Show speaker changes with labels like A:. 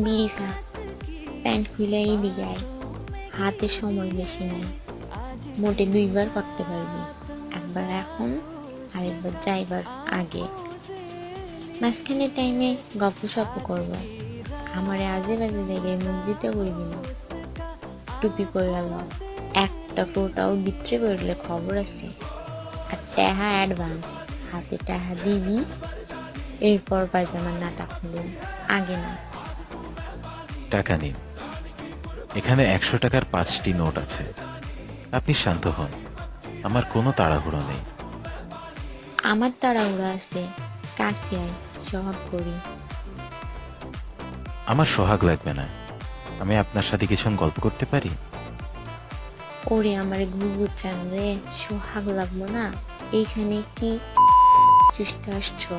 A: বিড়ি খা, প্যান্ট খুলে এদিকে আয়। হাতে সময় বেশি নাই, মোটে 2 বার করতে পারবি, একবার এখন আর একবার যাইবার আগে। মাঝখানে টাইমে গল্প সপ্প করবো, আমারে আজে বাজে জায়গায় মুখ দিতে কইবি না। টুপি পরে গেল, একটা ফোটাও ভিতরে পড়লে খবর আছে। আর টাহা অ্যাডভান্স, হাতে টাহা দিবি, এরপর পায়জামার নাটা খুলুন, আগে না।
B: টাকা নিন, এখানে 100 টাকার 5টি নোট আছে। আপনি শান্ত হন, আমার কোনো তাড়াহুড়ো নেই।
A: আমার তাড়াহুড়া আছে, কাছে আয়, সব করি।
B: আমার সোহাগ লাগবে না, আমি আপনার সাথে কিছুক্ষণ গল্প করতে পারি?
A: ওরে আমারে ঘুঘু চান রে, সোহাগ লাগবো না? এইখানে কি চুষতে আসছো?